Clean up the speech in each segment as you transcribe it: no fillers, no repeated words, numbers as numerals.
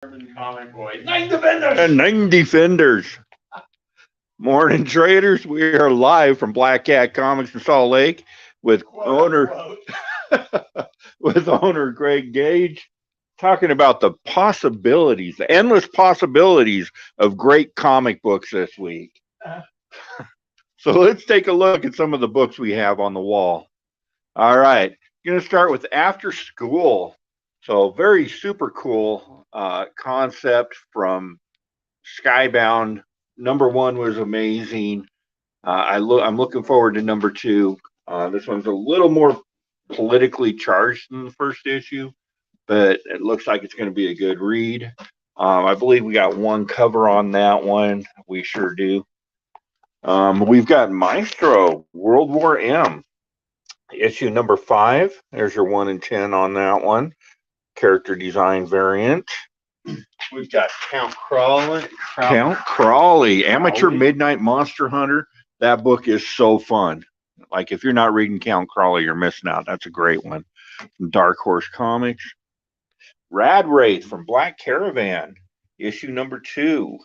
Comic boy. Nine defenders! And 9 defenders. Morning, traders. We are live from Black Cat Comics in Salt Lake with owner Greg Gage, talking about the possibilities, the endless possibilities of great comic books this week. So let's take a look at some of the books we have on the wall. All right, going to start with After School. So very super cool concept from Skybound. Number 1 was amazing. I'm looking forward to number 2. This one's a little more politically charged than the first issue, but it looks like it's going to be a good read. I believe we got one cover on that one. We sure do. We've got Maestro, World War M, issue number 5. There's your 1 in 10 on that one. Character design variant. We've got Count Crawley. Amateur Midnight Monster Hunter. That book is so fun. Like, if you're not reading Count Crawley, you're missing out. That's a great one. From Dark Horse Comics. Rad Wraith from Black Caravan, issue number 2.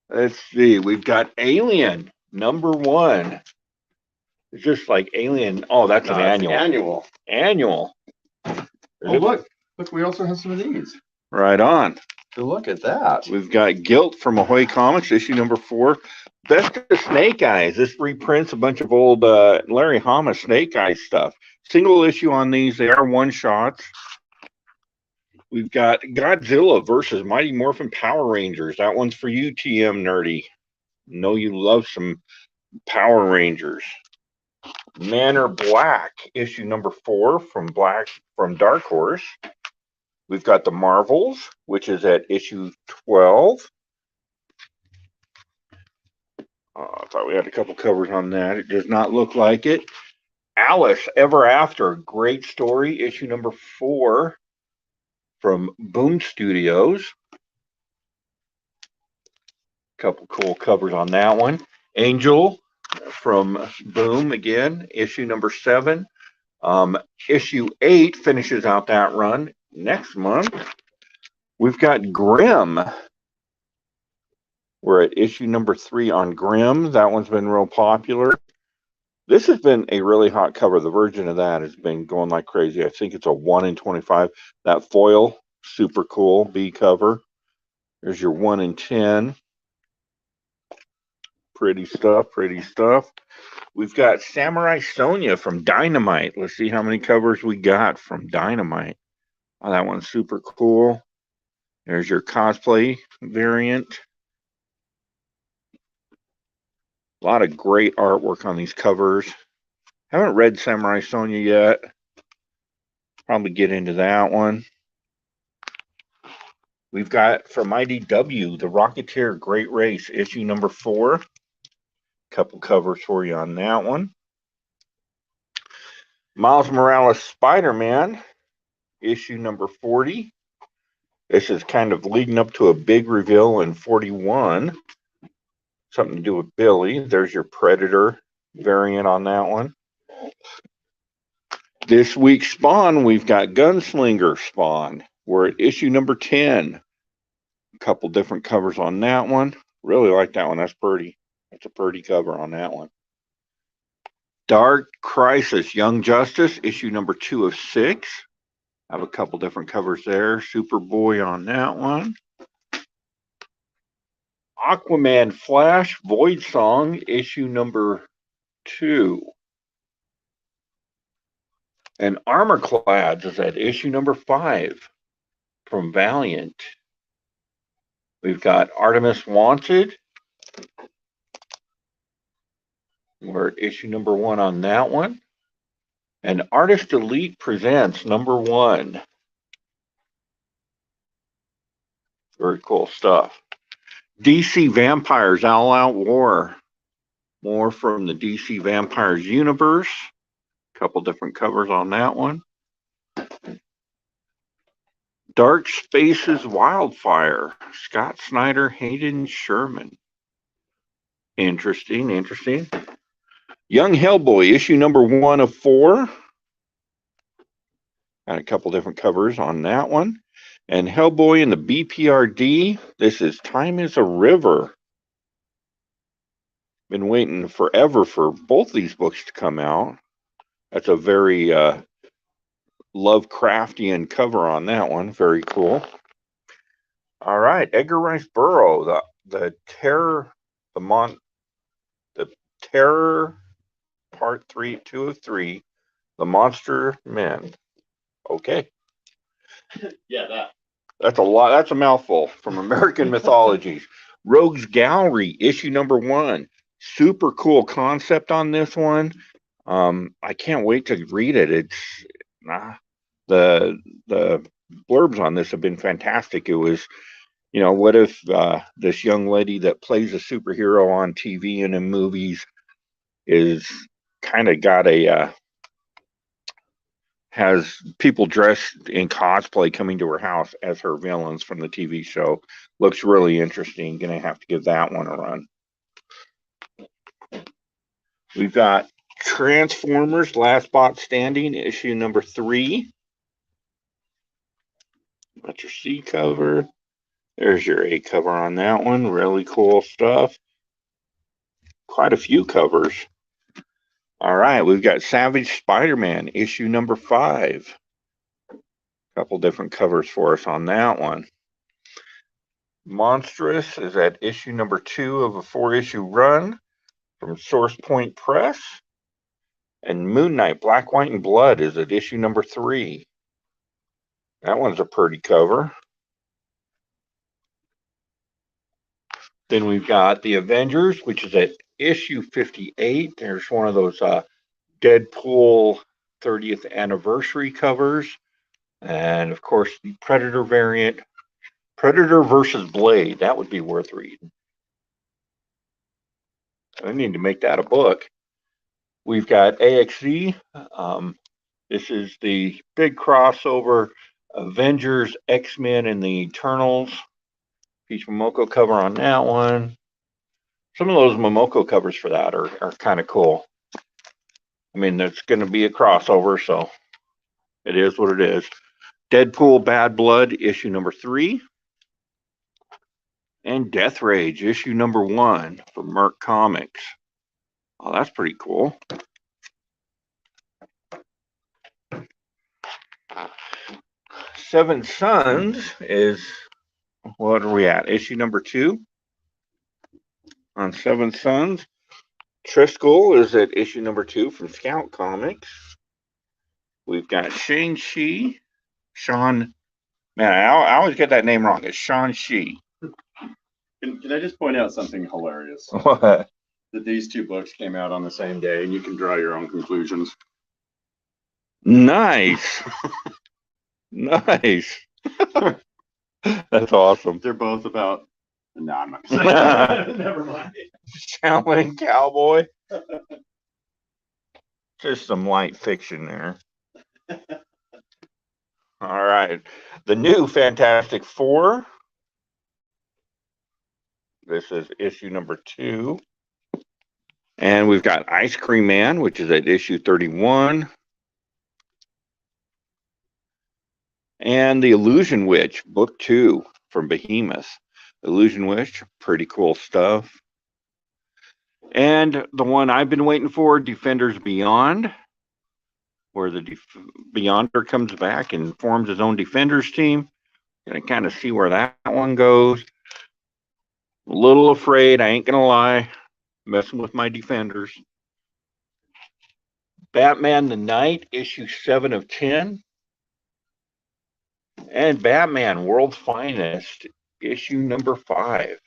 Let's see. We've got Alien, number 1. It's just like Alien. Oh, that's an annual. Annual. Oh, look, we also have some of these. Right on. So look at that. We've got Guilt from Ahoy Comics, issue number 4. Best of Snake Eyes. This reprints a bunch of old Larry Hama Snake Eyes stuff. Single issue on these. They are one-shots. We've got Godzilla versus Mighty Morphin Power Rangers. That one's for you, TM Nerdy. Know you love some Power Rangers. Manor Black, issue number 4 from Dark Horse. We've got the Marvels, which is at issue 12. I thought we had a couple covers on that. It does not look like it. Alice Ever After, great story, issue number 4 from Boom Studios. Couple cool covers on that one. Angel from Boom again, issue number 7. Issue 8 finishes out that run. Next month, we've got Grimm. We're at issue number 3 on Grimm. That one's been real popular. This has been a really hot cover. The version of that has been going like crazy. I think it's a 1 in 25. That foil, super cool B cover. There's your 1 in 10. Pretty stuff, pretty stuff. We've got Samurai Sonia from Dynamite. Let's see how many covers we got from Dynamite. Oh, that one's super cool. There's your cosplay variant. A lot of great artwork on these covers. Haven't read Samurai Sonia yet. Probably get into that one. We've got from IDW, The Rocketeer Great Race, issue number 4. Couple covers for you on that one. Miles Morales Spider-Man, issue number 40. This is kind of leading up to a big reveal in 41. Something to do with Billy. There's your Predator variant on that one. This week's Spawn, we've got Gunslinger Spawn. We're at issue number 10. A couple different covers on that one. Really like that one. That's pretty. That's a pretty cover on that one. Dark Crisis Young Justice, issue number 2 of 6. I have a couple different covers there. Superboy on that one. Aquaman Flash Void Song, issue number 2. And Armorclads is at issue number 5 from Valiant. We've got Artemis Wanted. We're at issue number 1 on that one. And Artist Elite presents number 1. Very cool stuff. DC Vampires All Out War. More from the DC Vampires universe. A couple different covers on that one. Dark Spaces Wildfire. Scott Snyder, Hayden Sherman. Interesting, interesting. Young Hellboy, issue number 1 of 4. Got a couple different covers on that one. And Hellboy and the BPRD. This is Time is a River. Been waiting forever for both these books to come out. That's a very Lovecraftian cover on that one. Very cool. All right, Edgar Rice Burroughs, the Terror, the Terror, Part 2 of 3, The Monster Men. Okay. Yeah, That's a lot. That's a mouthful from American Mythologies. Rogues Gallery, issue number 1. Super cool concept on this one. I can't wait to read it. It's the blurbs on this have been fantastic. It was, what if this young lady that plays a superhero on TV and in movies is kind of got has people dressed in cosplay coming to her house as her villains from the TV show. Looks really interesting. Gonna have to give that one a run. We've got Transformers Last Bot Standing, issue number 3. Got your C cover. There's your A cover on that one. Really cool stuff. Quite a few covers. All right, we've got Savage Spider-Man, issue number 5. Couple different covers for us on that one. Monstrous is at issue number 2 of a 4-issue run from Source Point Press. And Moon Knight, Black, White, and Blood is at issue number 3. That one's a pretty cover. Then we've got the Avengers, which is at issue 58. There's one of those Deadpool 30th anniversary covers. And of course, the Predator variant, Predator versus Blade. That would be worth reading. I need to make that a book. We've got AXE. This is the big crossover Avengers, X-Men, and the Eternals. Peach Momoko cover on that one. Some of those Momoko covers for that are kind of cool. I mean, it's going to be a crossover, so it is what it is. Deadpool Bad Blood, issue number 3. And Death Rage, issue number 1 from Merc Comics. Oh, that's pretty cool. Seven Sons is, what are we at? Issue number 2 on Seven Sons. Triskel is at issue number 2 from Scout Comics. We've got Shang-Chi. Man, I always get that name wrong. It's Shang-Chi. Can I just point out something hilarious? What? That these two books came out on the same day, and you can draw your own conclusions. Nice. Nice. That's awesome. They're both about. No, I'm not gonna say that. Never mind. Shaolin Cowboy. Just some light fiction there. All right. The new Fantastic Four. This is issue number 2. And we've got Ice Cream Man, which is at issue 31. And The Illusion Witch, book 2 from Behemoth. Illusion Witch, pretty cool stuff. And the one I've been waiting for, Defenders Beyond, where the Beyonder comes back and forms his own Defenders team. Gonna kind of see where that one goes. A little afraid, I ain't gonna lie, messing with my Defenders. Batman the Knight, issue 7 of 10. And Batman World's Finest, issue number 5.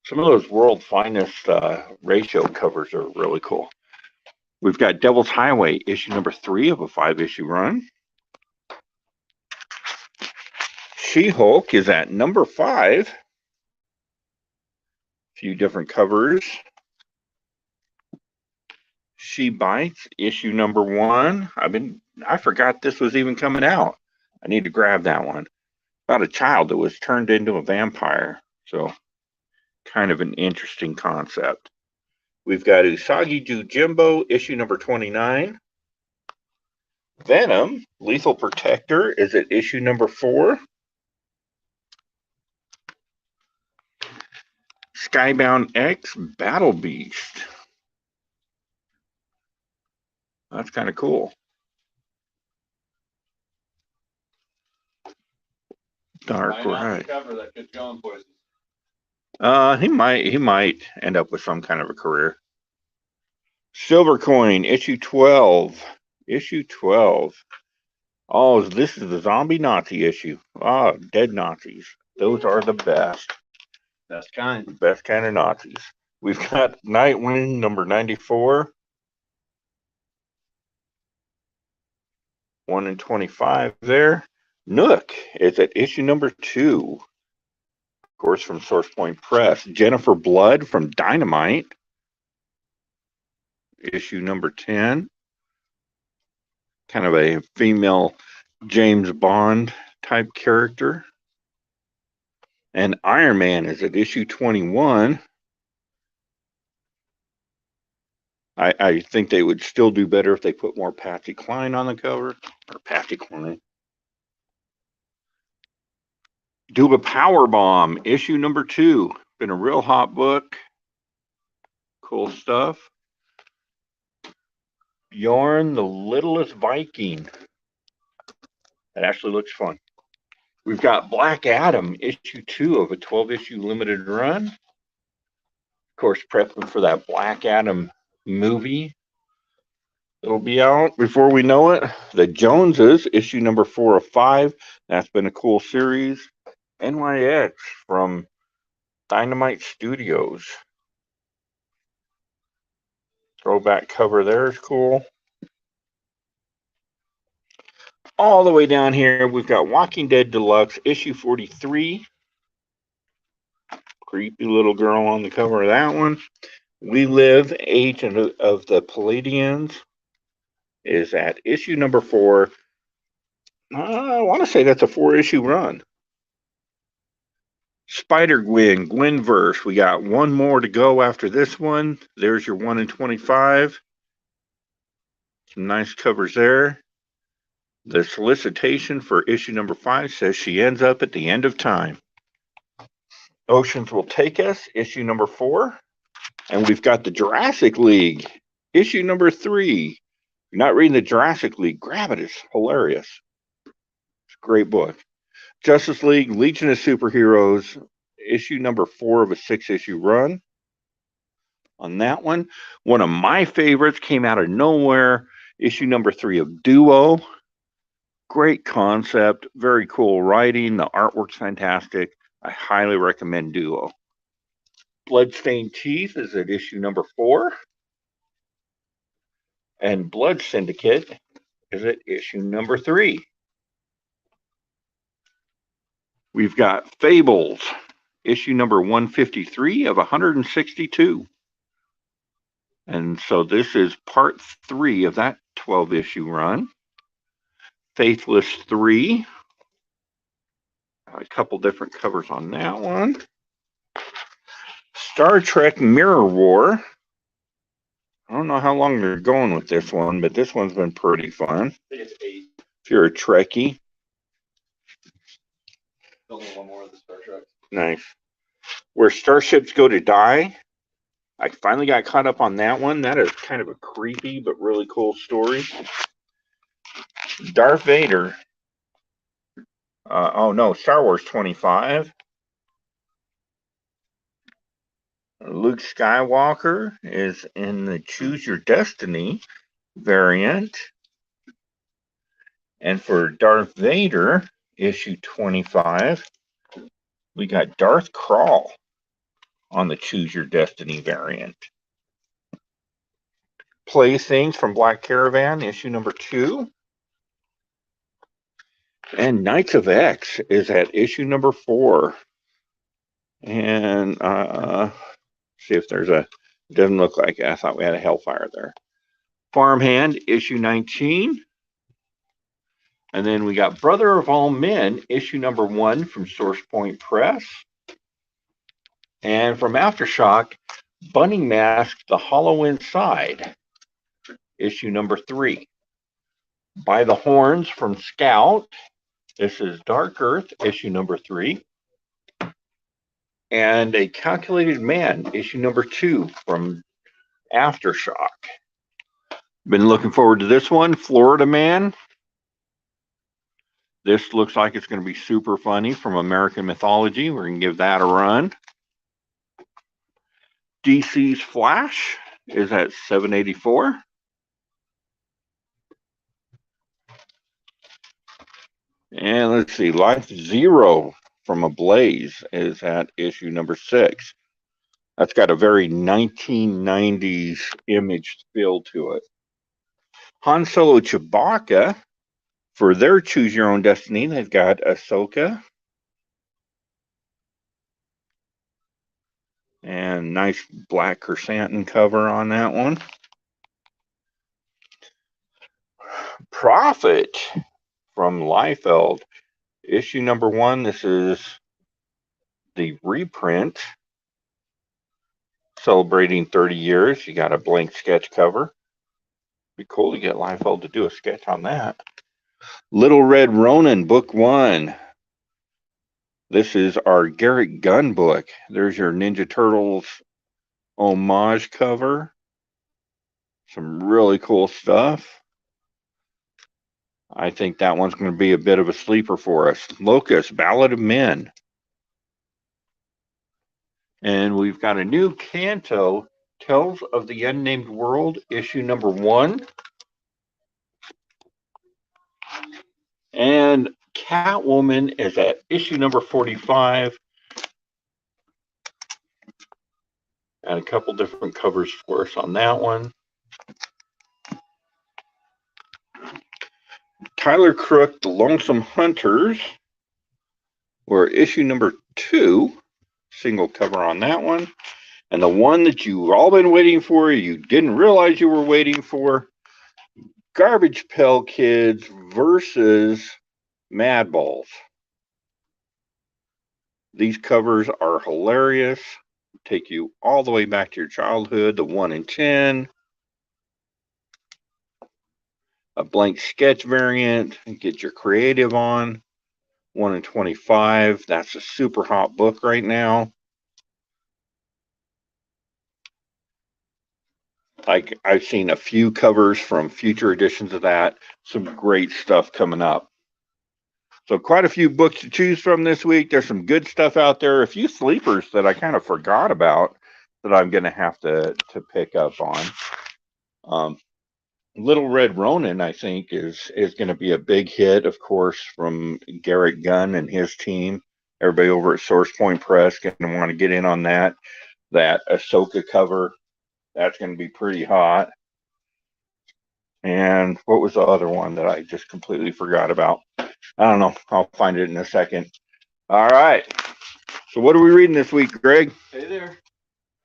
Some of those World's Finest ratio covers are really cool. We've got Devil's Highway, issue number 3 of a 5-issue run. She-Hulk is at number 5. A few different covers. She Bites, issue number 1. I forgot this was even coming out. I need to grab that one. About a child that was turned into a vampire. So, kind of an interesting concept. We've got Usagi Jujimbo, issue number 29. Venom, Lethal Protector is at issue number 4. Skybound X, Battle Beast. That's kind of cool. Dark Ride. Cover that kid's going places. He might end up with some kind of a career. Silver Coin, issue 12. Issue 12. Oh, this is the zombie Nazi issue. Ah, dead Nazis. Those are the best. Best kind. Best kind of Nazis. We've got Nightwing number 94. 1 in 25 there. Nook is at issue number 2. Of course, from Source Point Press. Jennifer Blood from Dynamite. Issue number 10. Kind of a female James Bond type character. And Iron Man is at issue 21. I think they would still do better if they put more Patsy Cline on the cover. Or Patsy Cline. Duba Powerbomb, issue number 2. Been a real hot book. Cool stuff. Bjorn, the Littlest Viking. That actually looks fun. We've got Black Adam, issue 2 of a 12-issue limited run. Of course, prepping for that Black Adam movie. It'll be out before we know it. The Joneses, issue number 4 of 5. That's been a cool series. NYX from Dynamite Studios. Throwback cover there is cool. All the way down here, we've got Walking Dead Deluxe, issue 43. Creepy little girl on the cover of that one. We Live, Agent of the Palladians is at issue number 4. I want to say that's a 4-issue run. Spider-Gwen, Gwenverse. We got one more to go after this one. There's your 1 in 25. Some nice covers there. The solicitation for issue number 5 says she ends up at the end of time. Oceans Will Take Us, issue number 4. And we've got the Jurassic League, issue number 3. If you're not reading the Jurassic League, grab it. It's hilarious. It's a great book. Justice League, Legion of Superheroes, issue number 4 of a 6-issue run. On that one, one of my favorites came out of nowhere, issue number 3 of Duo. Great concept, very cool writing. The artwork's fantastic. I highly recommend Duo. Bloodstained Teeth is at issue number 4. And Blood Syndicate is at issue number 3. We've got Fables, issue number 153 of 162. And so this is part 3 of that 12-issue run. Faithless 3. A couple different covers on that one. Star Trek Mirror War. I don't know how long they're going with this one, but this one's been pretty fun. I think it's 8. If you're a Trekkie. Only one more of the Star Trek. Nice. Where Starships Go to Die. I finally got caught up on that one. That is kind of a creepy but really cool story. Darth Vader. Star Wars 25. Luke Skywalker is in the Choose Your Destiny variant. And for Darth Vader, issue 25, we got Darth Krall on the Choose Your Destiny variant. Playthings from Black Caravan, issue number 2. And Knights of X is at issue number 4. And see if there's a, doesn't look like it. I thought we had a Hellfire there. Farmhand, issue 19. And then we got Brother of All Men, issue number 1 from Source Point Press. And from Aftershock, Bunny Mask, The Hollow Inside, issue number 3. By the Horns from Scout. This is Dark Earth, issue number 3. And A Calculated Man, issue number 2 from Aftershock. Been looking forward to this one. Florida Man. This looks like it's going to be super funny from American Mythology. We're going to give that a run. DC's Flash is at 784. And let's see, Life Zero from Ablaze is at issue number 6. That's got a very 1990s image feel to it. Han Solo Chewbacca, for their Choose Your Own Destiny, they've got Ahsoka. And nice black chrysanthemum cover on that one. Prophet from Liefeld, issue number 1. This is the reprint celebrating 30 years. You got a blank sketch cover. Be cool to get Liefeld to do a sketch on that. Little Red Ronin, book 1. This is our Garrett Gunn book. There's your Ninja Turtles homage cover. Some really cool stuff. I think that one's going to be a bit of a sleeper for us. Locust, Ballad of Men. And we've got a new Canto, Tales of the Unnamed World, issue number 1. And Catwoman is at issue number 45. And a couple different covers for us on that one. Tyler Crook, The Lonesome Hunters, or issue number 2. Single cover on that one. And the one that you've all been waiting for, you didn't realize you were waiting for, Garbage Pail Kids versus Madballs. These covers are hilarious. Take you all the way back to your childhood, the 1 in 10. A blank sketch variant, get your creative on. 1 in 25. That's a super hot book right now. I've seen a few covers from future editions of that. Some great stuff coming up. So quite a few books to choose from this week. There's some good stuff out there. A few sleepers that I kind of forgot about that I'm going to have to pick up on. Little Red Ronin, I think, is going to be a big hit, of course, from Garrett Gunn and his team. Everybody over at Source Point Press going to want to get in on that. That Ahsoka cover, that's going to be pretty hot. And what was the other one that I just completely forgot about? I don't know. I'll find it in a second. All right. So what are we reading this week, Greg? Hey there.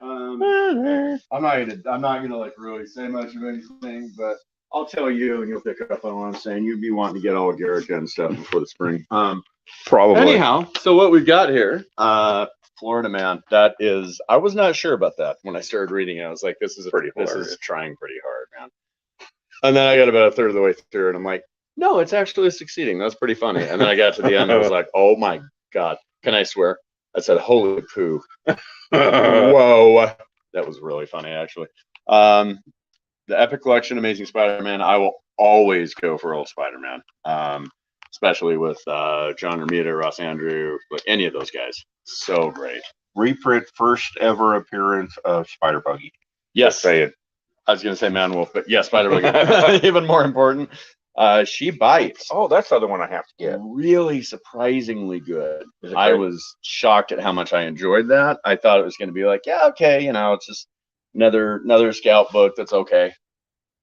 I'm not gonna like really say much of anything, but I'll tell you, and you'll pick up on what I'm saying. You'd be wanting to get all of Garrett Gunn stuff before the spring. Probably. Anyhow, so what we've got here, Florida Man. That is, I was not sure about that when I started reading it. I was like, this is trying pretty hard, man. And then I got about a third of the way through, and I'm like, no, it's actually succeeding. That's pretty funny. And then I got to the end, I was like, oh my god, can I swear? I said, holy poo. Whoa. That was really funny, actually. The Epic Collection, Amazing Spider-Man, I will always go for old Spider-Man, especially with John Romita, Ross Andrew, like any of those guys. So great. Reprint first ever appearance of Spider Buggy. Yes. Say it. I was going to say Man Wolf, but yeah, Spider Buggy. Even more important. She Bites. Oh, that's the other one I have to get. Really surprisingly good. I was shocked at how much I enjoyed that. I thought it was going to be like, yeah, okay, it's just another Scout book that's okay,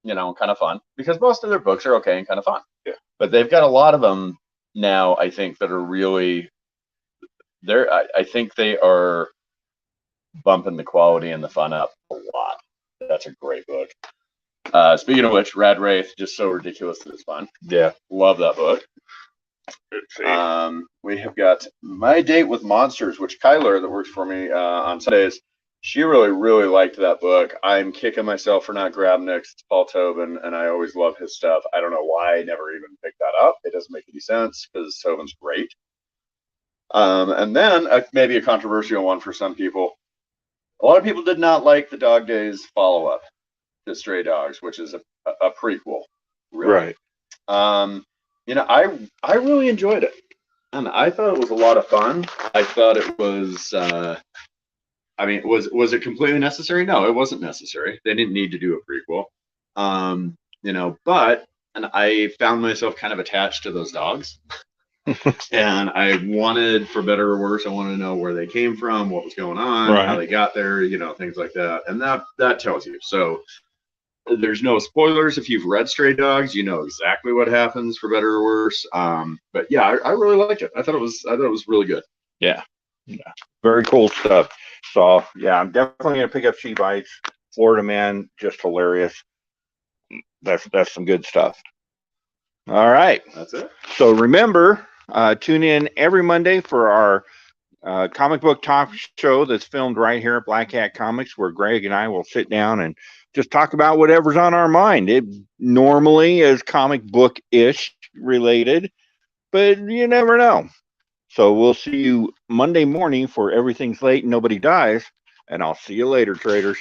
kind of fun. Because most of their books are okay and kind of fun. Yeah. But they've got a lot of them now, I think, that are really there. I think they are bumping the quality and the fun up a lot. That's a great book. Speaking of which, Rad Wraith, just so ridiculous that it's fun. Yeah. Love that book. We have got My Date with Monsters, which Kyler, that works for me on Sundays, She really, really liked that book. I'm kicking myself for not grabbing it. It's Paul Tobin, and I always love his stuff. I don't know why I never even picked that up. It doesn't make any sense because Tobin's great. And then maybe a controversial one for some people. A lot of people did not like the Dog Days follow-up to Stray Dogs, which is a prequel. Really. Right. I really enjoyed it, and I thought it was a lot of fun. I thought it was. Was it completely necessary? No, it wasn't necessary. They didn't need to do a prequel. And I found myself kind of attached to those dogs. And I wanted, for better or worse, I wanted to know where they came from, what was going on, how they got there, things like that. And that tells you. So there's no spoilers. If you've read Stray Dogs, you know exactly what happens, for better or worse. But yeah, I really liked it. I thought it was really good. Yeah. Very cool stuff. So yeah, I'm definitely gonna pick up She Bites. Florida Man, just hilarious. That's some good stuff. All right. That's it. So remember, tune in every Monday for our comic book talk show that's filmed right here at Black Hat Comics, where Greg and I will sit down and just talk about whatever's on our mind. It normally is comic book-ish related, but you never know. So we'll see you Monday morning for Everything's Late and Nobody Dies, and I'll see you later, traders.